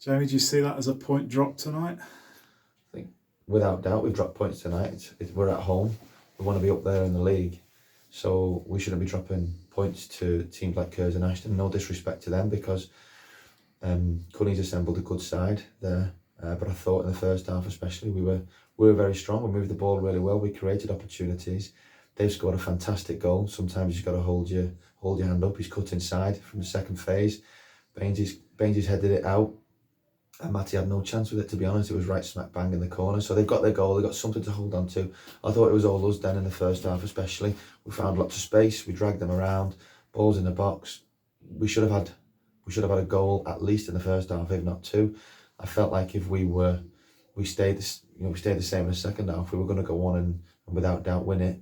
Jamie, do you see that as a point drop tonight? I think without doubt we've dropped points tonight. We're at home. We want to be up there in the league, so we shouldn't be dropping points to teams like Curzon Ashton. No disrespect to them, because Cunning's assembled a good side there. But I thought in the first half especially we were very strong. We moved the ball really well. We created opportunities. They've scored a fantastic goal. Sometimes you've got to hold your hand up. He's cut inside from the second phase. Bainsy's headed it out. And Matty had no chance with it, to be honest. It was right smack bang in the corner. So they've got their goal, they've got something to hold on to. I thought it was all us then in the first half especially. We found lots of space, we dragged them around, balls in the box. We should have had a goal at least in the first half, if not two. I felt like if we stayed the same in the second half, we were going to go on and without doubt win it.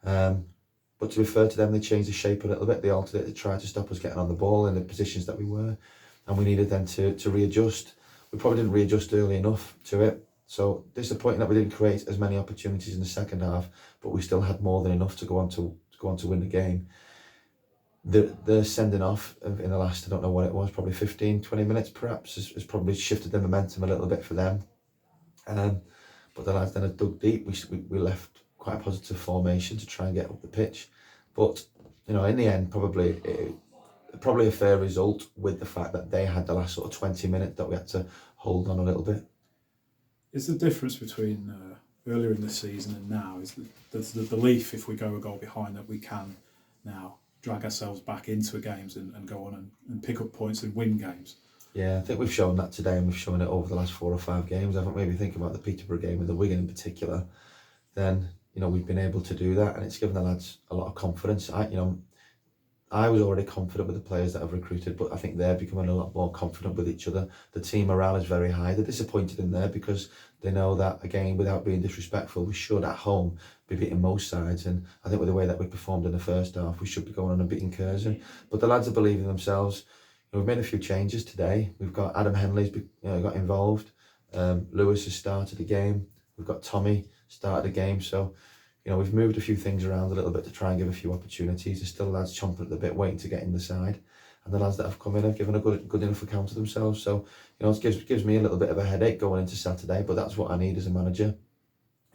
But to be fair to them, they changed the shape a little bit. They altered it to try to stop us getting on the ball in the positions that we were, and we needed then to readjust. We probably didn't readjust early enough to it. So disappointing that we didn't create as many opportunities in the second half, but we still had more than enough to go on to win the game. The sending off in the last, I don't know what it was, probably 15, 20 minutes perhaps, has probably shifted the momentum a little bit for them. But the lads then had dug deep. We left quite a positive formation to try and get up the pitch. But, in the end, probably a fair result, with the fact that they had the last sort of 20 minutes that we had to hold on a little bit. Is the difference between earlier in the season and now, is there's the belief, if we go a goal behind, that we can now drag ourselves back into games and go on and pick up points and win games? Yeah, I think we've shown that today, and we've shown it over the last 4 or 5 games. I think maybe think about the Peterborough game and the Wigan in particular, then we've been able to do that, and it's given the lads a lot of confidence. I was already confident with the players that I've recruited, but I think they're becoming a lot more confident with each other. The team morale is very high. They're disappointed in there because they know that, again, without being disrespectful, we should at home be beating most sides. And I think with the way that we performed in the first half, we should be going on and beating Curzon. But the lads are believing themselves. We've made a few changes today. We've got Adam Henley's got involved. Lewis has started the game. We've got Tommy started the game. So, we've moved a few things around a little bit to try and give a few opportunities. There's still lads chomping at the bit, waiting to get in the side. And the lads that have come in have given a good enough account of themselves. So, it gives me a little bit of a headache going into Saturday, but that's what I need as a manager.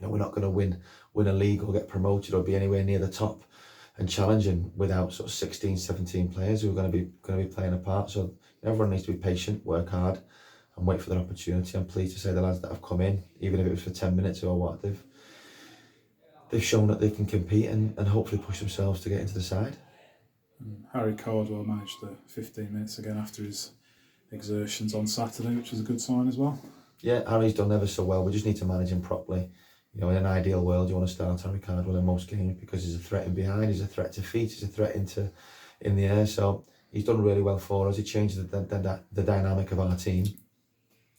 We're not going to win a league or get promoted or be anywhere near the top and challenging without sort of 16, 17 players who are going to be playing a part. So everyone needs to be patient, work hard, and wait for their opportunity. I'm pleased to say the lads that have come in, even if it was for 10 minutes or what, they've shown that they can compete and hopefully push themselves to get into the side. Harry Cardwell managed the 15 minutes again after his exertions on Saturday, which was a good sign as well. Yeah, Harry's done ever so well. We just need to manage him properly. In an ideal world, you want to start Harry Cardwell in most games because he's a threat in behind, he's a threat to feet, he's a threat in the air. So he's done really well for us. He changed the dynamic of our team.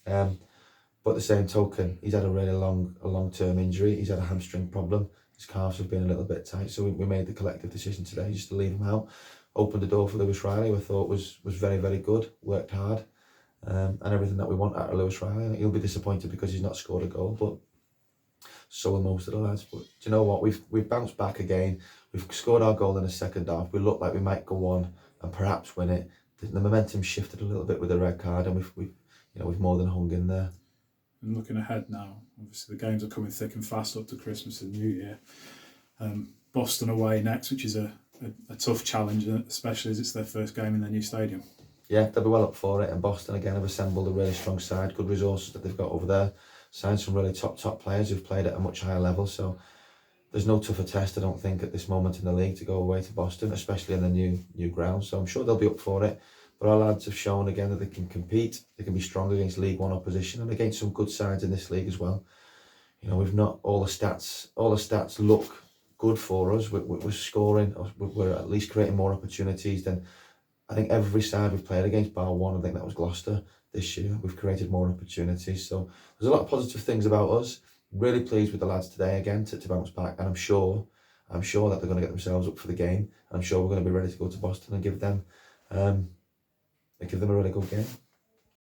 But at the same token, he's had a really long-term injury. He's had a hamstring problem. His calves have been a little bit tight, so we made the collective decision today just to leave him out. Opened the door for Lewis Riley, who I thought was very, very good, worked hard, and everything that we want out of Lewis Riley. And he'll be disappointed because he's not scored a goal, but so will most of the lads. But do you know what? We've bounced back again. We've scored our goal in the second half. We look like we might go on and perhaps win it. The momentum shifted a little bit with the red card, and we've more than hung in there. And looking ahead now, obviously the games are coming thick and fast up to Christmas and New Year. Boston away next, which is a tough challenge, especially as it's their first game in their new stadium. Yeah, they'll be well up for it. And Boston again have assembled a really strong side, good resources that they've got over there. Signed some really top players who've played at a much higher level. So there's no tougher test, I don't think, at this moment in the league to go away to Boston, especially in the new ground. So I'm sure they'll be up for it. But our lads have shown again that they can compete, they can be strong against League One opposition and against some good sides in this league as well. We've not all the stats look good for us. We're scoring, we're at least creating more opportunities than I think every side we've played against, bar one. I think that was Gloucester this year. We've created more opportunities. So there's a lot of positive things about us. Really pleased with the lads today again to bounce back, and I'm sure that they're going to get themselves up for the game. I'm sure we're going to be ready to go to Boston and give them a really good game.